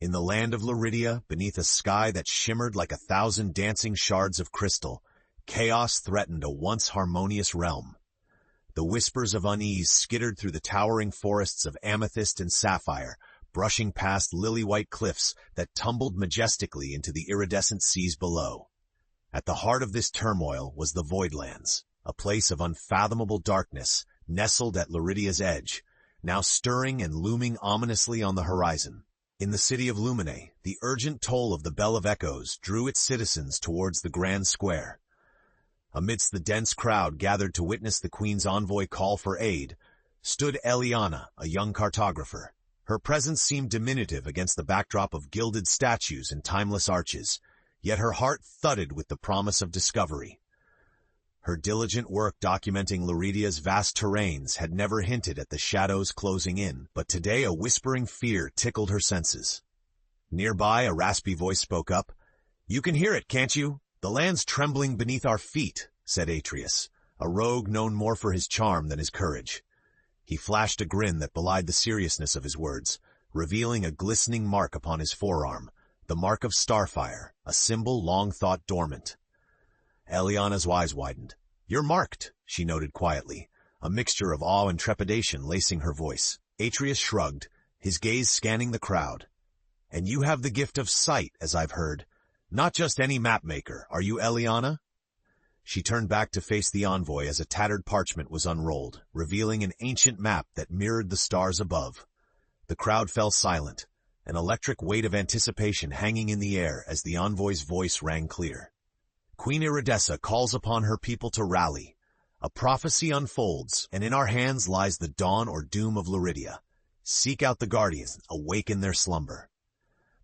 In the land of Luridia, beneath a sky that shimmered like 1,000 dancing shards of crystal, chaos threatened a once harmonious realm. The whispers of unease skittered through the towering forests of amethyst and sapphire, brushing past lily-white cliffs that tumbled majestically into the iridescent seas below. At the heart of this turmoil was the Voidlands, a place of unfathomable darkness, nestled at Luridia's edge, now stirring and looming ominously on the horizon. In the city of Lumine, the urgent toll of the Bell of Echoes drew its citizens towards the Grand Square. Amidst the dense crowd gathered to witness the Queen's envoy call for aid, stood Aeliana, a young cartographer. Her presence seemed diminutive against the backdrop of gilded statues and timeless arches, yet her heart thudded with the promise of discovery. Her diligent work documenting Luridia's vast terrains had never hinted at the shadows closing in, but today a whispering fear tickled her senses. Nearby, a raspy voice spoke up. "You can hear it, can't you? The land's trembling beneath our feet," said Atrius, a rogue known more for his charm than his courage. He flashed a grin that belied the seriousness of his words, revealing a glistening mark upon his forearm, the mark of starfire, a symbol long thought dormant. Aeliana's eyes widened. "You're marked," she noted quietly, a mixture of awe and trepidation lacing her voice. Atrius shrugged, his gaze scanning the crowd. "And you have the gift of sight, as I've heard. Not just any mapmaker, are you, Aeliana?" She turned back to face the envoy as a tattered parchment was unrolled, revealing an ancient map that mirrored the stars above. The crowd fell silent, an electric weight of anticipation hanging in the air as the envoy's voice rang clear. "Queen Iridescent calls upon her people to rally. A prophecy unfolds, and in our hands lies the dawn or doom of Luridia. Seek out the Guardians, awaken their slumber."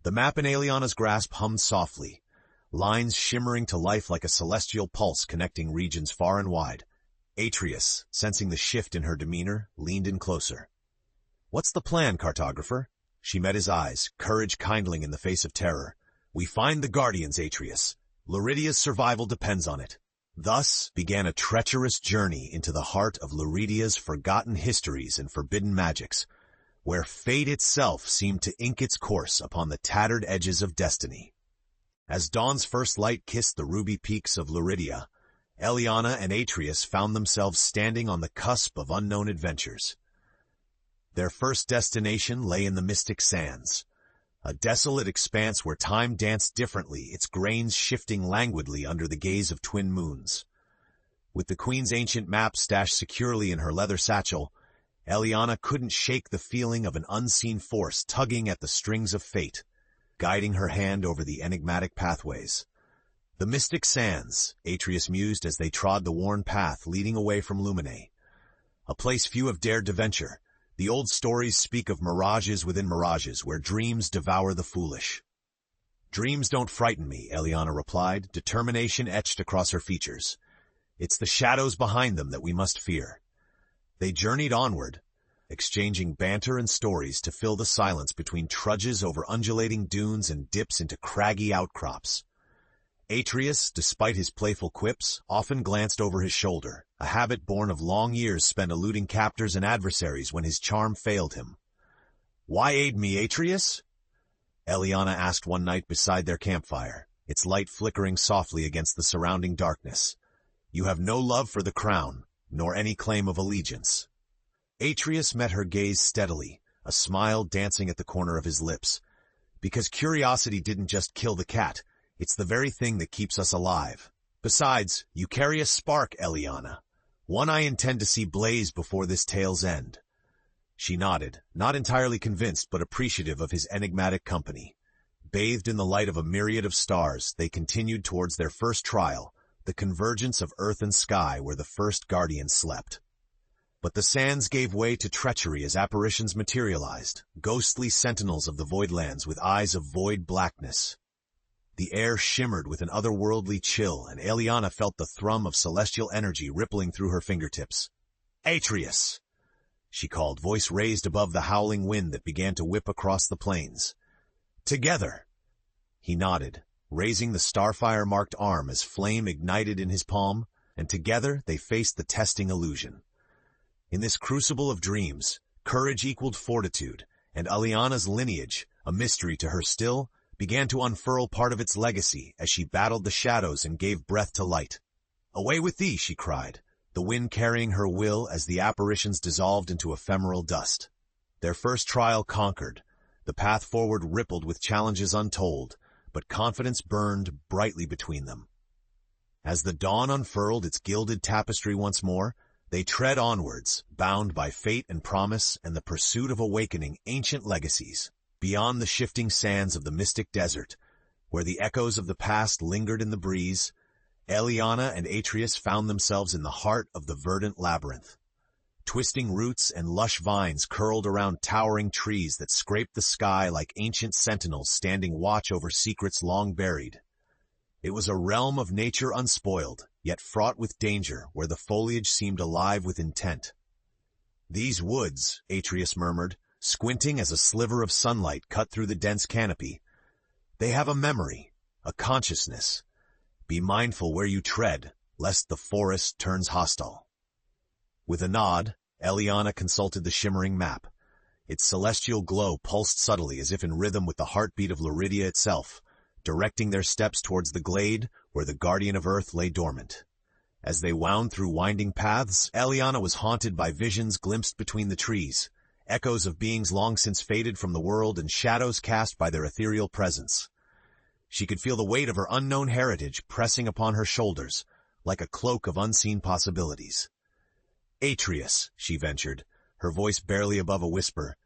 The map in Aeliana's grasp hummed softly, lines shimmering to life like a celestial pulse connecting regions far and wide. Atrius, sensing the shift in her demeanor, leaned in closer. "What's the plan, cartographer?" She met his eyes, courage kindling in the face of terror. "We find the Guardians, Atrius. Luridia's survival depends on it." Thus began a treacherous journey into the heart of Luridia's forgotten histories and forbidden magics, where fate itself seemed to ink its course upon the tattered edges of destiny. As dawn's first light kissed the ruby peaks of Luridia, Aeliana and Atrius found themselves standing on the cusp of unknown adventures. Their first destination lay in the mystic sands, a desolate expanse where time danced differently, its grains shifting languidly under the gaze of twin moons. With the Queen's ancient map stashed securely in her leather satchel, Aeliana couldn't shake the feeling of an unseen force tugging at the strings of fate, guiding her hand over the enigmatic pathways. The mystic sands, Atrius mused as they trod the worn path leading away from Lumine. A place few have dared to venture. The old stories speak of mirages within mirages, where dreams devour the foolish. "Dreams don't frighten me," Aeliana replied, determination etched across her features. "It's the shadows behind them that we must fear." They journeyed onward, exchanging banter and stories to fill the silence between trudges over undulating dunes and dips into craggy outcrops. Atrius, despite his playful quips, often glanced over his shoulder, a habit born of long years spent eluding captors and adversaries when his charm failed him. "Why aid me, Atrius?" Aeliana asked one night beside their campfire, its light flickering softly against the surrounding darkness. "You have no love for the crown, nor any claim of allegiance." Atrius met her gaze steadily, a smile dancing at the corner of his lips. "Because curiosity didn't just kill the cat. It's the very thing that keeps us alive. Besides, you carry a spark, Aeliana. One I intend to see blaze before this tale's end." She nodded, not entirely convinced but appreciative of his enigmatic company. Bathed in the light of a myriad of stars, they continued towards their first trial, the convergence of earth and sky where the first Guardian slept. But the sands gave way to treachery as apparitions materialized, ghostly sentinels of the Voidlands with eyes of void blackness. The air shimmered with an otherworldly chill, and Aeliana felt the thrum of celestial energy rippling through her fingertips. "Atrius!" she called, voice raised above the howling wind that began to whip across the plains. "Together!" He nodded, raising the starfire-marked arm as flame ignited in his palm, and together they faced the testing illusion. In this crucible of dreams, courage equaled fortitude, and Aeliana's lineage, a mystery to her still, began to unfurl part of its legacy as she battled the shadows and gave breath to light. "Away with thee," she cried, the wind carrying her will as the apparitions dissolved into ephemeral dust. Their first trial conquered. The path forward rippled with challenges untold, but confidence burned brightly between them. As the dawn unfurled its gilded tapestry once more, they tread onwards, bound by fate and promise and the pursuit of awakening ancient legacies, beyond the shifting sands of the mystic desert, where the echoes of the past lingered in the breeze. Aeliana and Atrius found themselves in the heart of the verdant labyrinth. Twisting roots and lush vines curled around towering trees that scraped the sky like ancient sentinels standing watch over secrets long buried. It was a realm of nature unspoiled, yet fraught with danger, where the foliage seemed alive with intent. "These woods," Atrius murmured, squinting as a sliver of sunlight cut through the dense canopy, "they have a memory, a consciousness. Be mindful where you tread, lest the forest turns hostile." With a nod, Aeliana consulted the shimmering map. Its celestial glow pulsed subtly as if in rhythm with the heartbeat of Luridia itself, directing their steps towards the glade where the Guardian of Earth lay dormant. As they wound through winding paths, Aeliana was haunted by visions glimpsed between the trees, echoes of beings long since faded from the world and shadows cast by their ethereal presence. She could feel the weight of her unknown heritage pressing upon her shoulders, like a cloak of unseen possibilities. "Atrius," she ventured, her voice barely above a whisper,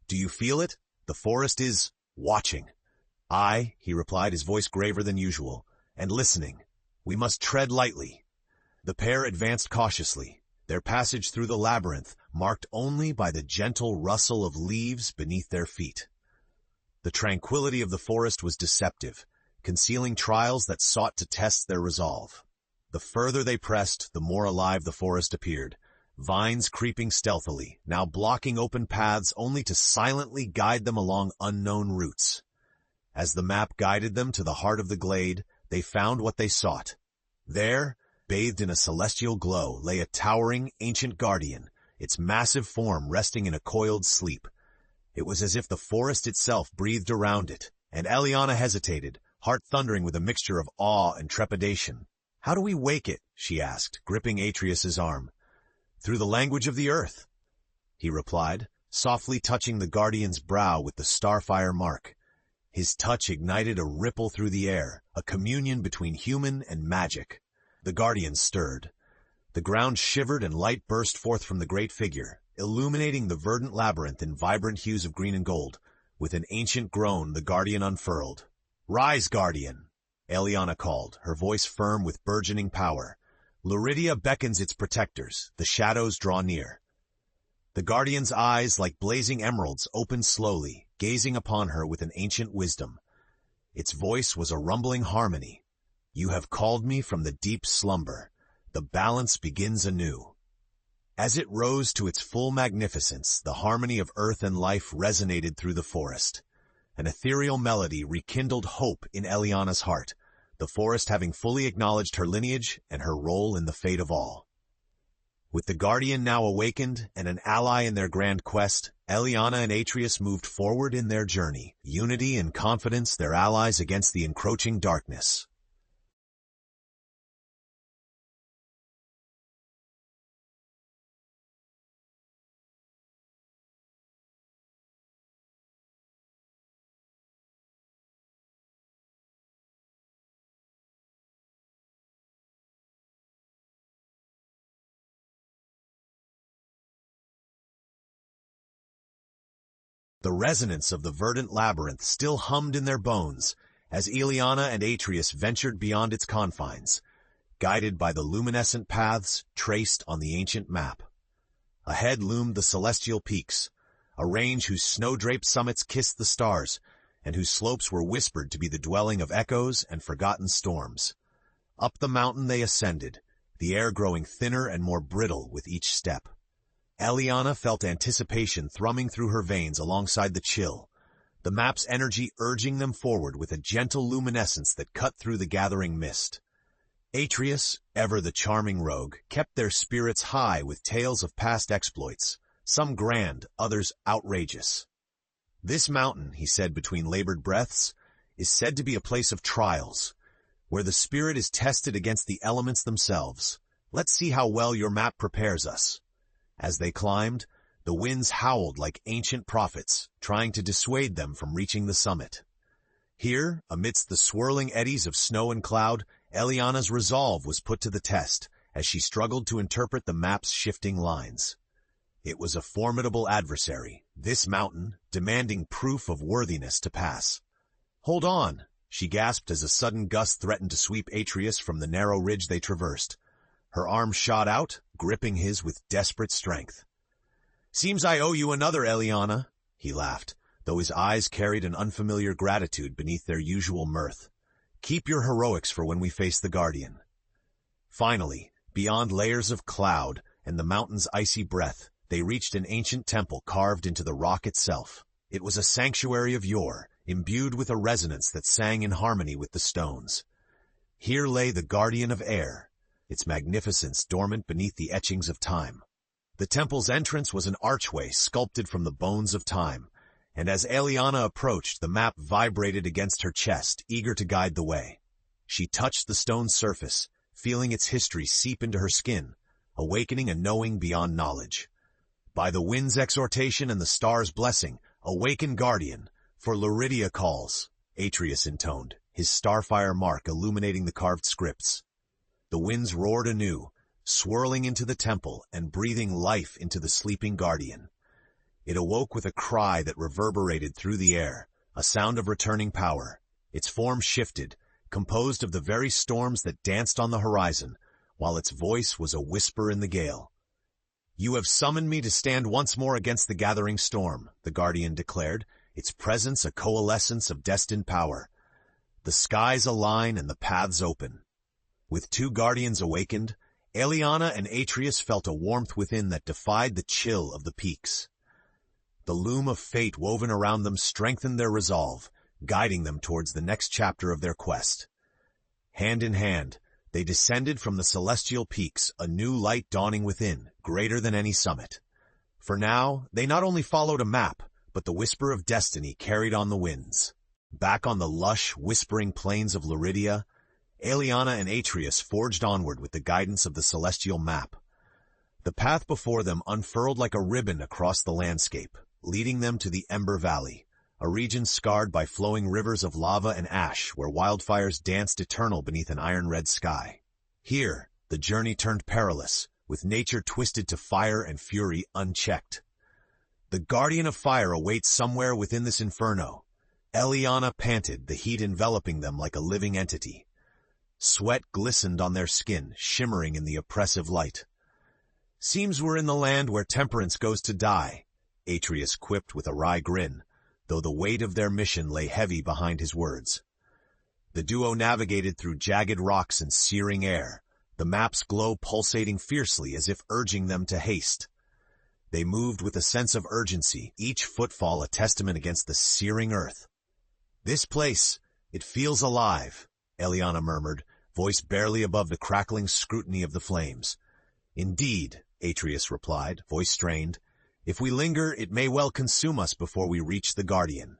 "do you feel it? The forest is watching." "Aye," he replied, his voice graver than usual, "and listening. We must tread lightly." The pair advanced cautiously, their passage through the labyrinth marked only by the gentle rustle of leaves beneath their feet. The tranquility of the forest was deceptive, concealing trials that sought to test their resolve. The further they pressed, the more alive the forest appeared, vines creeping stealthily, now blocking open paths only to silently guide them along unknown routes. As the map guided them to the heart of the glade, they found what they sought. There, bathed in a celestial glow, lay a towering, ancient guardian, its massive form resting in a coiled sleep. It was as if the forest itself breathed around it, and Aeliana hesitated, heart thundering with a mixture of awe and trepidation. "How do we wake it?" she asked, gripping Atrius's arm. "Through the language of the earth," he replied, softly touching the guardian's brow with the starfire mark. His touch ignited a ripple through the air, a communion between human and magic. The guardian stirred. The ground shivered and light burst forth from the great figure, illuminating the verdant labyrinth in vibrant hues of green and gold. With an ancient groan, the guardian unfurled. "Rise, guardian," Aeliana called, her voice firm with burgeoning power. "Luridia beckons its protectors, the shadows draw near." The guardian's eyes, like blazing emeralds, opened slowly, gazing upon her with an ancient wisdom. Its voice was a rumbling harmony. "You have called me from the deep slumber. The balance begins anew." As it rose to its full magnificence, the harmony of earth and life resonated through the forest. An ethereal melody rekindled hope in Aeliana's heart, the forest having fully acknowledged her lineage and her role in the fate of all. With the Guardian now awakened and an ally in their grand quest, Aeliana and Atrius moved forward in their journey, unity and confidence their allies against the encroaching darkness. The resonance of the verdant labyrinth still hummed in their bones as Aeliana and Atrius ventured beyond its confines, guided by the luminescent paths traced on the ancient map. Ahead loomed the celestial peaks, a range whose snow-draped summits kissed the stars, and whose slopes were whispered to be the dwelling of echoes and forgotten storms. Up the mountain they ascended, the air growing thinner and more brittle with each step. Aeliana felt anticipation thrumming through her veins alongside the chill, the map's energy urging them forward with a gentle luminescence that cut through the gathering mist. Atrius, ever the charming rogue, kept their spirits high with tales of past exploits, some grand, others outrageous. "This mountain," he said between labored breaths, "is said to be a place of trials, where the spirit is tested against the elements themselves. Let's see how well your map prepares us." As they climbed, the winds howled like ancient prophets, trying to dissuade them from reaching the summit. Here, amidst the swirling eddies of snow and cloud, Aeliana's resolve was put to the test as she struggled to interpret the map's shifting lines. It was a formidable adversary, this mountain, demanding proof of worthiness to pass. "Hold on," she gasped as a sudden gust threatened to sweep Atrius from the narrow ridge they traversed. Her arm shot out, gripping his with desperate strength. "Seems I owe you another, Aeliana," he laughed, though his eyes carried an unfamiliar gratitude beneath their usual mirth. "Keep your heroics for when we face the Guardian." Finally, beyond layers of cloud and the mountain's icy breath, they reached an ancient temple carved into the rock itself. It was a sanctuary of yore, imbued with a resonance that sang in harmony with the stones. Here lay the Guardian of Air, its magnificence dormant beneath the etchings of time. The temple's entrance was an archway sculpted from the bones of time, and as Aeliana approached, the map vibrated against her chest, eager to guide the way. She touched the stone surface, feeling its history seep into her skin, awakening a knowing beyond knowledge. "By the wind's exhortation and the star's blessing, awaken, Guardian, for Luridia calls," Atrius intoned, his starfire mark illuminating the carved scripts. The winds roared anew, swirling into the temple and breathing life into the sleeping Guardian. It awoke with a cry that reverberated through the air, a sound of returning power. Its form shifted, composed of the very storms that danced on the horizon, while its voice was a whisper in the gale. "You have summoned me to stand once more against the gathering storm," the Guardian declared, its presence a coalescence of destined power. The skies align and the paths open. With two Guardians awakened, Aeliana and Atrius felt a warmth within that defied the chill of the peaks. The loom of fate woven around them strengthened their resolve, guiding them towards the next chapter of their quest. Hand in hand, they descended from the celestial peaks, a new light dawning within, greater than any summit. For now, they not only followed a map, but the whisper of destiny carried on the winds. Back on the lush, whispering plains of Luridia, Aeliana and Atrius forged onward with the guidance of the celestial map. The path before them unfurled like a ribbon across the landscape, leading them to the Ember Valley, a region scarred by flowing rivers of lava and ash where wildfires danced eternal beneath an iron-red sky. Here, the journey turned perilous, with nature twisted to fire and fury unchecked. The Guardian of Fire awaits somewhere within this inferno. Aeliana panted, the heat enveloping them like a living entity. Sweat glistened on their skin, shimmering in the oppressive light. "Seems we're in the land where temperance goes to die," Atrius quipped with a wry grin, though the weight of their mission lay heavy behind his words. The duo navigated through jagged rocks and searing air, the map's glow pulsating fiercely as if urging them to haste. They moved with a sense of urgency, each footfall a testament against the searing earth. "This place, it feels alive," Aeliana murmured, voice barely above the crackling scrutiny of the flames. "Indeed," Atrius replied, voice strained. "If we linger, it may well consume us before we reach the Guardian."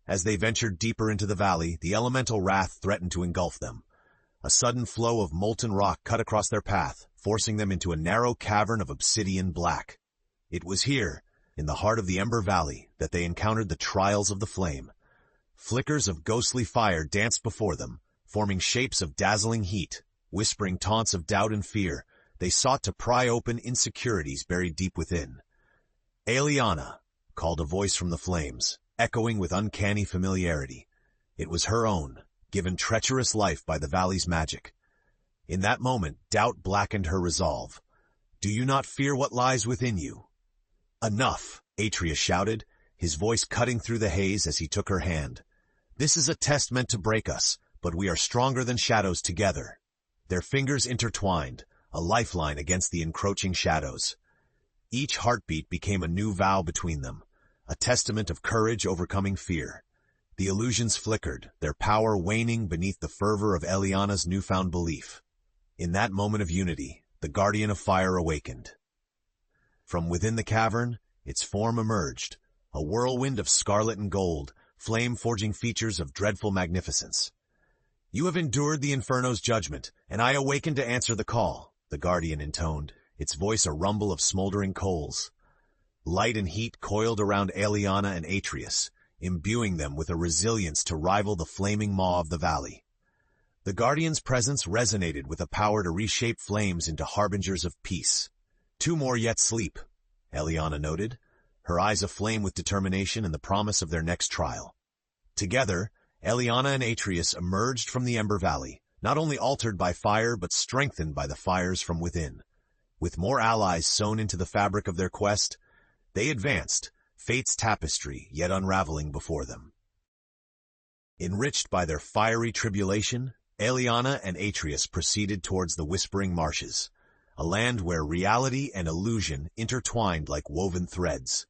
As they ventured deeper into the valley, the elemental wrath threatened to engulf them. A sudden flow of molten rock cut across their path, forcing them into a narrow cavern of obsidian black. It was here, in the heart of the Ember Valley, that they encountered the trials of the flame. Flickers of ghostly fire danced before them, forming shapes of dazzling heat. Whispering taunts of doubt and fear, they sought to pry open insecurities buried deep within. "Aeliana," called a voice from the flames, echoing with uncanny familiarity. It was her own, given treacherous life by the valley's magic. In that moment, doubt blackened her resolve. "Do you not fear what lies within you?" "Enough," Atrius shouted, his voice cutting through the haze as he took her hand. "This is a test meant to break us, but we are stronger than shadows together." Their fingers intertwined, a lifeline against the encroaching shadows. Each heartbeat became a new vow between them, a testament of courage overcoming fear. The illusions flickered, their power waning beneath the fervor of Aeliana's newfound belief. In that moment of unity, the Guardian of Fire awakened. From within the cavern, its form emerged, a whirlwind of scarlet and gold, flame-forging features of dreadful magnificence. "You have endured the Inferno's judgment, and I awaken to answer the call," the Guardian intoned, its voice a rumble of smoldering coals. Light and heat coiled around Aeliana and Atrius, imbuing them with a resilience to rival the flaming maw of the valley. The Guardian's presence resonated with a power to reshape flames into harbingers of peace. "Two more yet sleep," Aeliana noted, her eyes aflame with determination and the promise of their next trial. Together, Aeliana and Atrius emerged from the Ember Valley, not only altered by fire but strengthened by the fires from within. With more allies sewn into the fabric of their quest, they advanced, fate's tapestry yet unraveling before them. Enriched by their fiery tribulation, Aeliana and Atrius proceeded towards the Whispering Marshes, a land where reality and illusion intertwined like woven threads.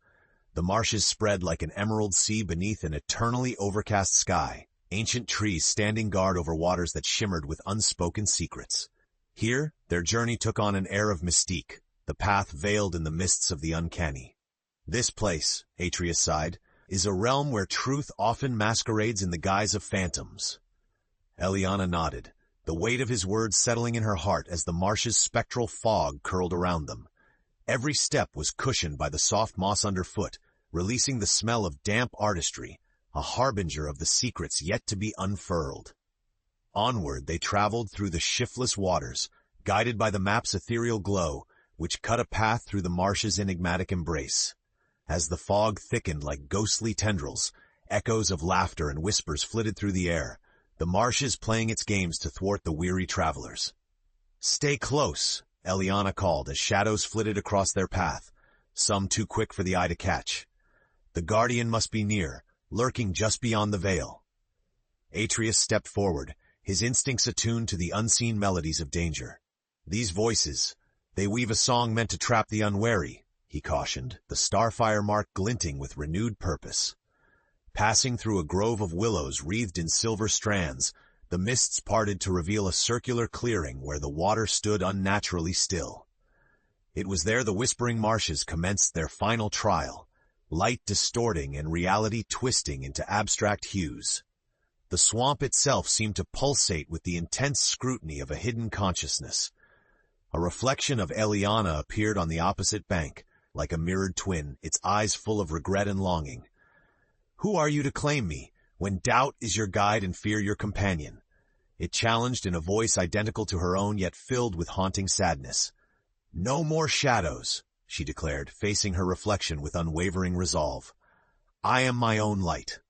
The marshes spread like an emerald sea beneath an eternally overcast sky, ancient trees standing guard over waters that shimmered with unspoken secrets. Here, their journey took on an air of mystique, the path veiled in the mists of the uncanny. "This place," Atrius sighed, "is a realm where truth often masquerades in the guise of phantoms." Aeliana nodded, the weight of his words settling in her heart as the marsh's spectral fog curled around them. Every step was cushioned by the soft moss underfoot, releasing the smell of damp artistry, a harbinger of the secrets yet to be unfurled. Onward they traveled through the shiftless waters, guided by the map's ethereal glow, which cut a path through the marsh's enigmatic embrace. As the fog thickened like ghostly tendrils, echoes of laughter and whispers flitted through the air, the marshes playing its games to thwart the weary travelers. "Stay close," Aeliana called as shadows flitted across their path, some too quick for the eye to catch. The Guardian must be near, lurking just beyond the veil. Atrius stepped forward, his instincts attuned to the unseen melodies of danger. "These voices, they weave a song meant to trap the unwary," he cautioned, the starfire mark glinting with renewed purpose. Passing through a grove of willows wreathed in silver strands, the mists parted to reveal a circular clearing where the water stood unnaturally still. It was there the Whispering Marshes commenced their final trial, light distorting and reality twisting into abstract hues. The swamp itself seemed to pulsate with the intense scrutiny of a hidden consciousness. A reflection of Aeliana appeared on the opposite bank, like a mirrored twin, its eyes full of regret and longing. "Who are you to claim me, when doubt is your guide and fear your companion?" It challenged in a voice identical to her own yet filled with haunting sadness. "No more shadows," she declared, facing her reflection with unwavering resolve. "I am my own light."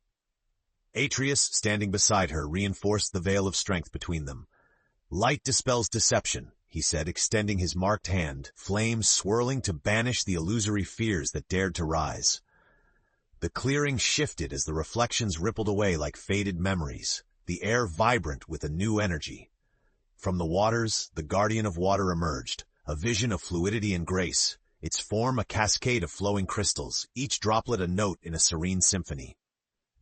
Atrius, standing beside her, reinforced the veil of strength between them. "Light dispels deception," he said, extending his marked hand, flames swirling to banish the illusory fears that dared to rise. The clearing shifted as the reflections rippled away like faded memories, the air vibrant with a new energy. From the waters, the Guardian of Water emerged, a vision of fluidity and grace, its form a cascade of flowing crystals, each droplet a note in a serene symphony.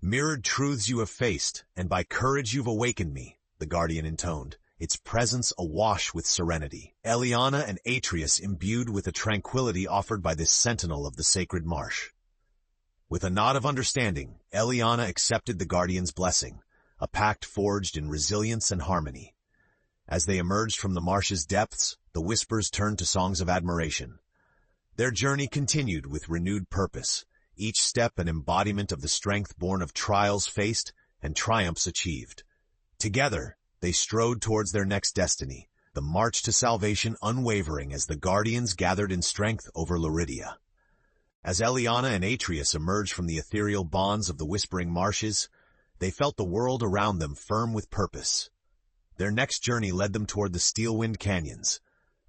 "Mirrored truths you have faced, and by courage you've awakened me," the Guardian intoned, its presence awash with serenity. Aeliana and Atrius imbued with the tranquility offered by this sentinel of the sacred marsh. With a nod of understanding, Aeliana accepted the Guardian's blessing, a pact forged in resilience and harmony. As they emerged from the marsh's depths, the whispers turned to songs of admiration. Their journey continued with renewed purpose, each step an embodiment of the strength born of trials faced and triumphs achieved. Together, they strode towards their next destiny, the march to salvation unwavering as the Guardians gathered in strength over Luridia. As Aeliana and Atrius emerged from the ethereal bonds of the Whispering Marshes, they felt the world around them firm with purpose. Their next journey led them toward the Steelwind Canyons,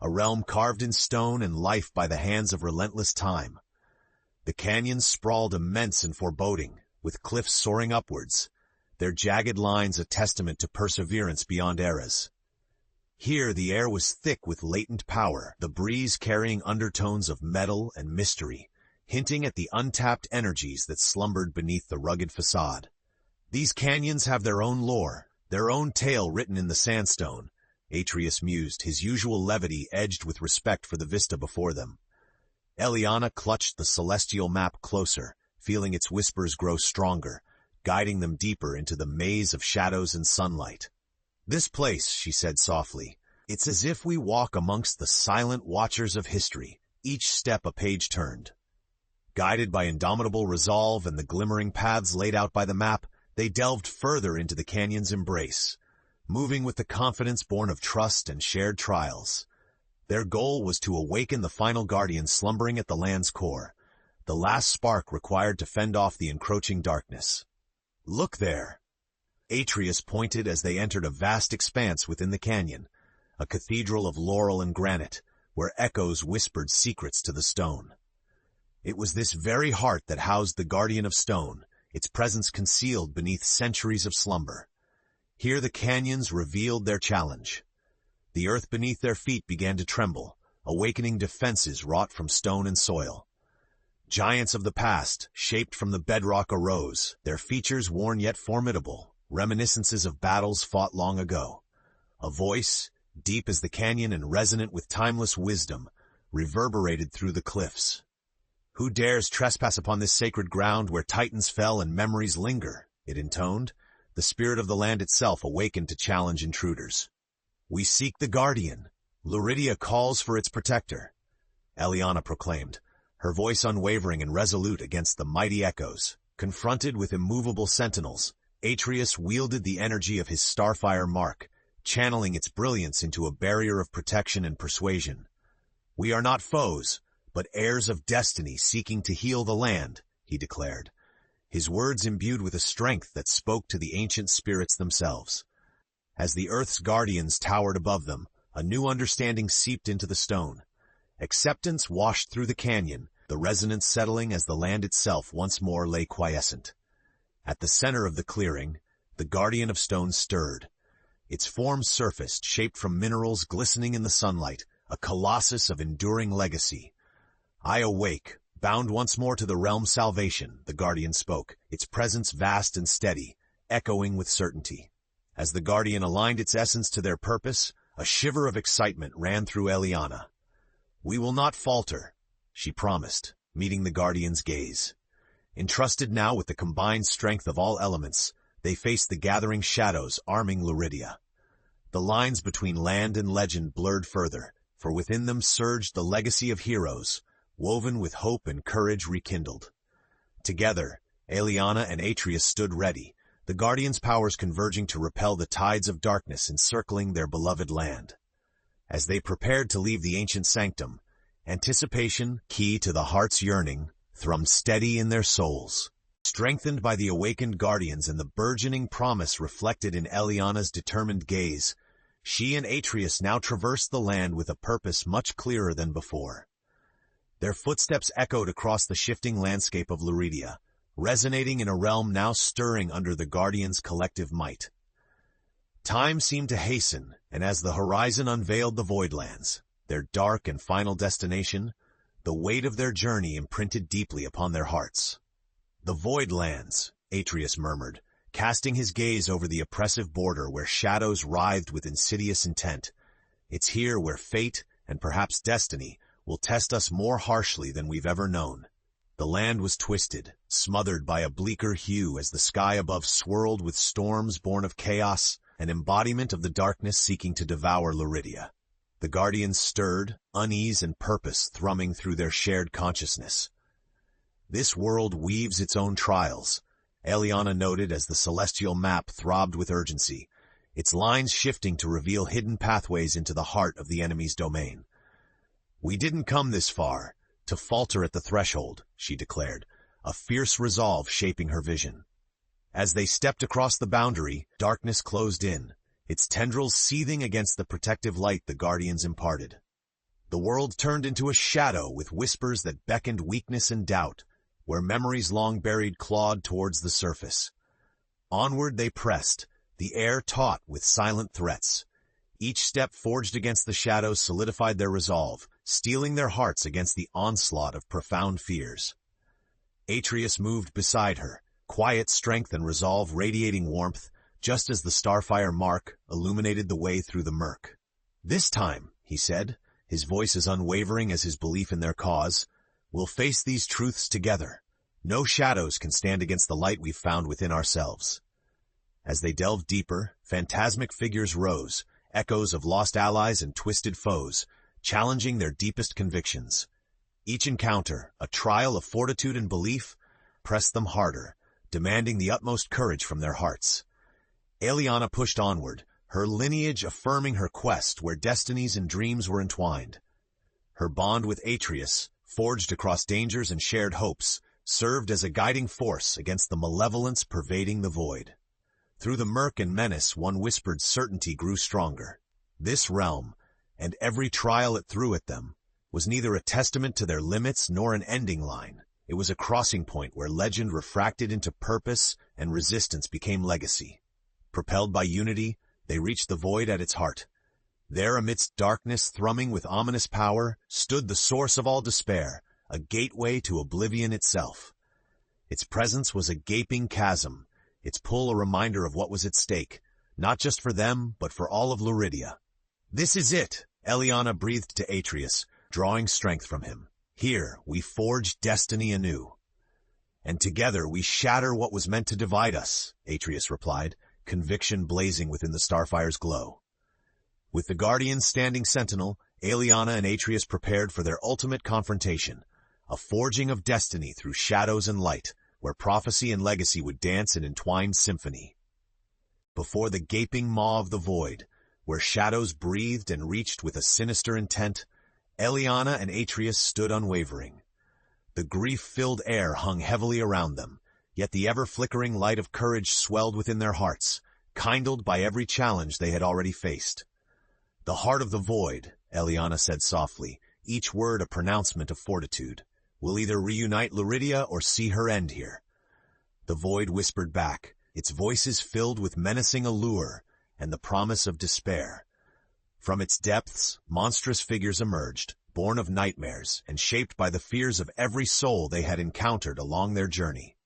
a realm carved in stone and life by the hands of relentless time. The canyons sprawled immense and foreboding, with cliffs soaring upwards, their jagged lines a testament to perseverance beyond eras. Here the air was thick with latent power, the breeze carrying undertones of metal and mystery, hinting at the untapped energies that slumbered beneath the rugged facade. "These canyons have their own lore, their own tale written in the sandstone," Atrius mused, his usual levity edged with respect for the vista before them. Aeliana clutched the celestial map closer, feeling its whispers grow stronger, guiding them deeper into the maze of shadows and sunlight. "This place," she said softly, "it's as if we walk amongst the silent watchers of history, each step a page turned." Guided by indomitable resolve and the glimmering paths laid out by the map, they delved further into the canyon's embrace, moving with the confidence born of trust and shared trials. Their goal was to awaken the final guardian slumbering at the land's core, the last spark required to fend off the encroaching darkness. "Look there!" Atrius pointed as they entered a vast expanse within the canyon, a cathedral of laurel and granite, where echoes whispered secrets to the stone. It was this very heart that housed the Guardian of Stone, its presence concealed beneath centuries of slumber. Here the canyons revealed their challenge. The earth beneath their feet began to tremble, awakening defenses wrought from stone and soil. Giants of the past, shaped from the bedrock, arose, their features worn yet formidable, reminiscences of battles fought long ago. A voice, deep as the canyon and resonant with timeless wisdom, reverberated through the cliffs. "Who dares trespass upon this sacred ground where titans fell and memories linger?" it intoned. The spirit of the land itself awakened to challenge intruders. "We seek the Guardian. Luridia calls for its protector," Aeliana proclaimed, her voice unwavering and resolute against the mighty echoes. Confronted with immovable sentinels, Atrius wielded the energy of his starfire mark, channeling its brilliance into a barrier of protection and persuasion. "We are not foes, but heirs of destiny seeking to heal the land," he declared, his words imbued with a strength that spoke to the ancient spirits themselves. As the Earth's guardians towered above them, a new understanding seeped into the stone. Acceptance washed through the canyon, the resonance settling as the land itself once more lay quiescent. At the center of the clearing, the Guardian of Stone stirred. Its form surfaced, shaped from minerals glistening in the sunlight, a colossus of enduring legacy. "I awake, bound once more to the realm's salvation," the Guardian spoke, its presence vast and steady, echoing with certainty. As the Guardian aligned its essence to their purpose, a shiver of excitement ran through Aeliana. "We will not falter," she promised, meeting the Guardian's gaze. Entrusted now with the combined strength of all elements, they faced the gathering shadows arming Luridia. The lines between land and legend blurred further, for within them surged the legacy of heroes, woven with hope and courage rekindled. Together, Aeliana and Atrius stood ready, the Guardian's powers converging to repel the tides of darkness encircling their beloved land. As they prepared to leave the ancient sanctum, anticipation, key to the heart's yearning, thrummed steady in their souls. Strengthened by the awakened Guardians and the burgeoning promise reflected in Aeliana's determined gaze, she and Atrius now traversed the land with a purpose much clearer than before. Their footsteps echoed across the shifting landscape of Luridia, resonating in a realm now stirring under the Guardian's collective might. Time seemed to hasten, and as the horizon unveiled the Voidlands, their dark and final destination, the weight of their journey imprinted deeply upon their hearts. "The Voidlands," Atrius murmured, casting his gaze over the oppressive border where shadows writhed with insidious intent. "It's here where fate, and perhaps destiny, will test us more harshly than we've ever known." The land was twisted, smothered by a bleaker hue as the sky above swirled with storms born of chaos, an embodiment of the darkness seeking to devour Luridia. The Guardians stirred, unease and purpose thrumming through their shared consciousness. "This world weaves its own trials," Aeliana noted as the celestial map throbbed with urgency, its lines shifting to reveal hidden pathways into the heart of the enemy's domain. "We didn't come this far to falter at the threshold," she declared, a fierce resolve shaping her vision. As they stepped across the boundary, darkness closed in, its tendrils seething against the protective light the Guardians imparted. The world turned into a shadow with whispers that beckoned weakness and doubt, where memories long buried clawed towards the surface. Onward they pressed, the air taut with silent threats. Each step forged against the shadows solidified their resolve, steeling their hearts against the onslaught of profound fears. Atrius moved beside her, quiet strength and resolve radiating warmth, just as the starfire mark illuminated the way through the murk. "This time," he said, his voice as unwavering as his belief in their cause, "we'll face these truths together. No shadows can stand against the light we've found within ourselves. As they delved deeper, phantasmic figures rose, echoes of lost allies and twisted foes, challenging their deepest convictions. Each encounter, a trial of fortitude and belief, pressed them harder, demanding the utmost courage from their hearts. Aeliana pushed onward, her lineage affirming her quest where destinies and dreams were entwined. Her bond with Atrius, forged across dangers and shared hopes, served as a guiding force against the malevolence pervading the void. Through the murk and menace, one whispered certainty grew stronger. This realm, and every trial it threw at them, was neither a testament to their limits nor an ending line. It was a crossing point where legend refracted into purpose and resistance became legacy. Propelled by unity, they reached the void at its heart. There, amidst darkness thrumming with ominous power, stood the source of all despair, a gateway to oblivion itself. Its presence was a gaping chasm, its pull a reminder of what was at stake, not just for them, but for all of Luridia. "This is it," Aeliana breathed to Atrius, drawing strength from him. "Here, we forge destiny anew." "And together we shatter what was meant to divide us," Atrius replied, conviction blazing within the starfire's glow. With the Guardians standing sentinel, Aeliana and Atrius prepared for their ultimate confrontation, a forging of destiny through shadows and light, where prophecy and legacy would dance in entwined symphony. Before the gaping maw of the void, where shadows breathed and reached with a sinister intent, Aeliana and Atrius stood unwavering. The grief-filled air hung heavily around them, yet the ever-flickering light of courage swelled within their hearts, kindled by every challenge they had already faced. "The heart of the void," Aeliana said softly, each word a pronouncement of fortitude, "will either reunite Luridia or see her end here." The void whispered back, its voices filled with menacing allure and the promise of despair. From its depths, monstrous figures emerged, born of nightmares and shaped by the fears of every soul they had encountered along their journey.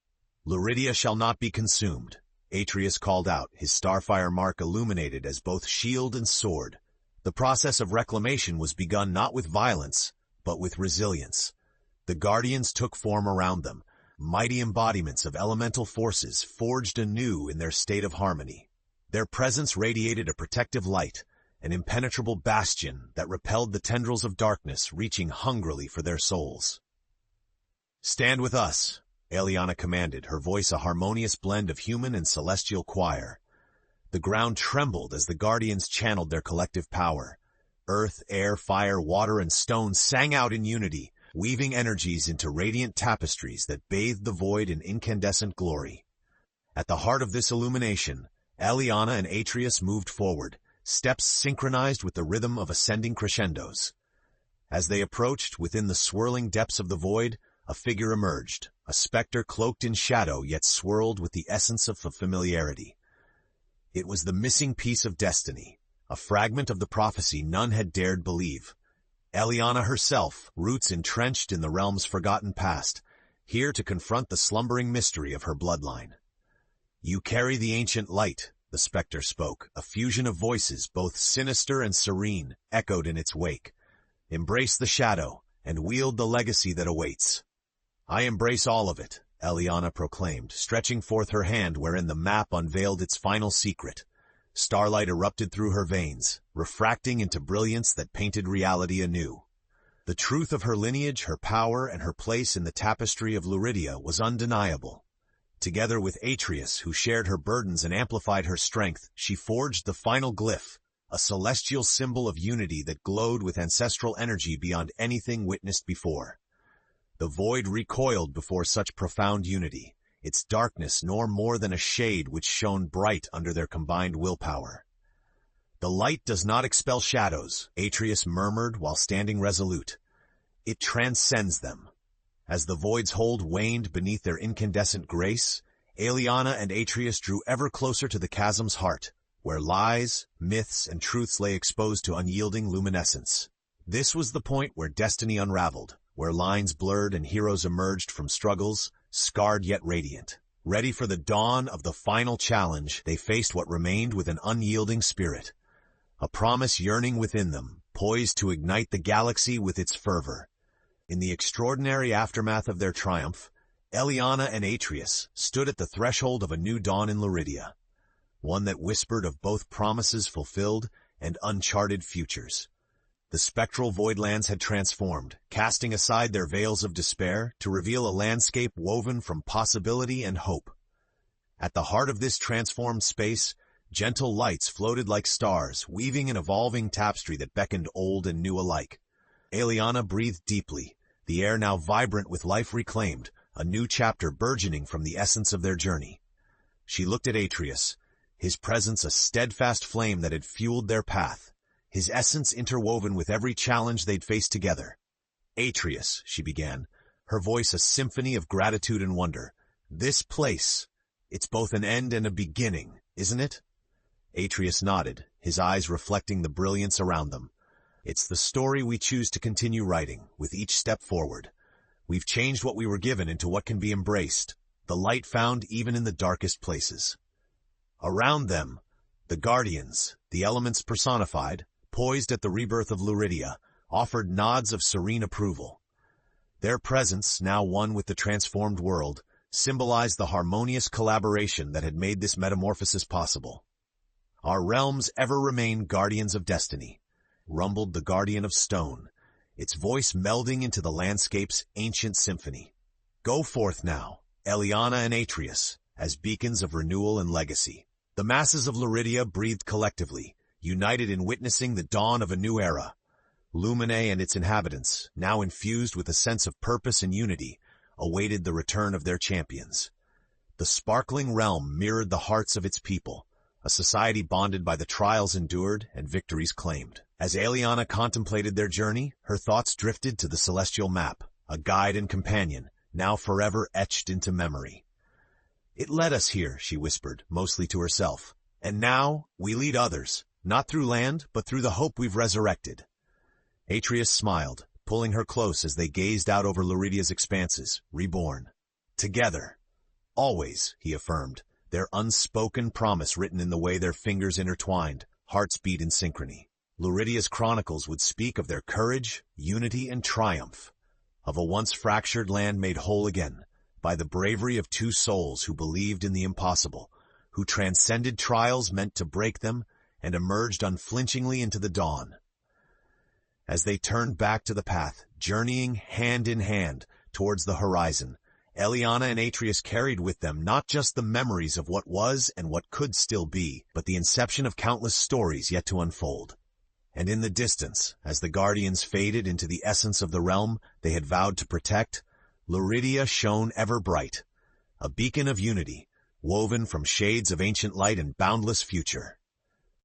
"Luridia shall not be consumed," Atrius called out, his starfire mark illuminated as both shield and sword. The process of reclamation was begun not with violence, but with resilience. The Guardians took form around them, mighty embodiments of elemental forces forged anew in their state of harmony. Their presence radiated a protective light, an impenetrable bastion that repelled the tendrils of darkness reaching hungrily for their souls. "Stand with us," Aeliana commanded, her voice a harmonious blend of human and celestial choir. The ground trembled as the Guardians channeled their collective power. Earth, air, fire, water, and stone sang out in unity, weaving energies into radiant tapestries that bathed the void in incandescent glory. At the heart of this illumination, Aeliana and Atrius moved forward, steps synchronized with the rhythm of ascending crescendos. As they approached, within the swirling depths of the void, a figure emerged, a specter cloaked in shadow yet swirled with the essence of familiarity. It was the missing piece of destiny, a fragment of the prophecy none had dared believe. Aeliana herself, roots entrenched in the realm's forgotten past, here to confront the slumbering mystery of her bloodline. "You carry the ancient light," the specter spoke, a fusion of voices, both sinister and serene, echoed in its wake. "Embrace the shadow, and wield the legacy that awaits." "I embrace all of it," Aeliana proclaimed, stretching forth her hand wherein the map unveiled its final secret. Starlight erupted through her veins, refracting into brilliance that painted reality anew. The truth of her lineage, her power, and her place in the tapestry of Luridia was undeniable. Together with Atrius, who shared her burdens and amplified her strength, she forged the final glyph, a celestial symbol of unity that glowed with ancestral energy beyond anything witnessed before. The void recoiled before such profound unity, its darkness nor more than a shade which shone bright under their combined willpower. "The light does not expel shadows," Atrius murmured while standing resolute. "It transcends them." As the void's hold waned beneath their incandescent grace, Aeliana and Atrius drew ever closer to the chasm's heart, where lies, myths, and truths lay exposed to unyielding luminescence. This was the point where destiny unraveled, where lines blurred and heroes emerged from struggles, scarred yet radiant. Ready for the dawn of the final challenge, they faced what remained with an unyielding spirit, a promise yearning within them, poised to ignite the galaxy with its fervor. In the extraordinary aftermath of their triumph, Aeliana and Atrius stood at the threshold of a new dawn in Luridia, one that whispered of both promises fulfilled and uncharted futures. The spectral voidlands had transformed, casting aside their veils of despair to reveal a landscape woven from possibility and hope. At the heart of this transformed space, gentle lights floated like stars, weaving an evolving tapestry that beckoned old and new alike. Aeliana breathed deeply, the air now vibrant with life reclaimed, a new chapter burgeoning from the essence of their journey. She looked at Atrius, his presence a steadfast flame that had fueled their path, his essence interwoven with every challenge they'd faced together. "Atrius," she began, her voice a symphony of gratitude and wonder. "This place, it's both an end and a beginning, isn't it?" Atrius nodded, his eyes reflecting the brilliance around them. "It's the story we choose to continue writing, with each step forward. We've changed what we were given into what can be embraced, the light found even in the darkest places." Around them, the Guardians, the elements personified, poised at the rebirth of Luridia, offered nods of serene approval. Their presence, now one with the transformed world, symbolized the harmonious collaboration that had made this metamorphosis possible. "Our realms ever remain guardians of destiny," rumbled the Guardian of Stone, its voice melding into the landscape's ancient symphony. "Go forth now, Aeliana and Atrius, as beacons of renewal and legacy." The masses of Luridia breathed collectively, united in witnessing the dawn of a new era. Lumine and its inhabitants, now infused with a sense of purpose and unity, awaited the return of their champions. The sparkling realm mirrored the hearts of its people, a society bonded by the trials endured and victories claimed. As Aeliana contemplated their journey, her thoughts drifted to the celestial map, a guide and companion, now forever etched into memory. "It led us here," she whispered, mostly to herself. "And now we lead others, not through land, but through the hope we've resurrected." Atrius smiled, pulling her close as they gazed out over Luridia's expanses, reborn. "Together. Always," he affirmed, their unspoken promise written in the way their fingers intertwined, hearts beat in synchrony. Luridia's chronicles would speak of their courage, unity, and triumph, of a once fractured land made whole again, by the bravery of two souls who believed in the impossible, who transcended trials meant to break them, and emerged unflinchingly into the dawn. As they turned back to the path, journeying hand in hand towards the horizon, Aeliana and Atrius carried with them not just the memories of what was and what could still be, but the inception of countless stories yet to unfold. And in the distance, as the Guardians faded into the essence of the realm they had vowed to protect, Luridia shone ever bright, a beacon of unity, woven from shades of ancient light and boundless future.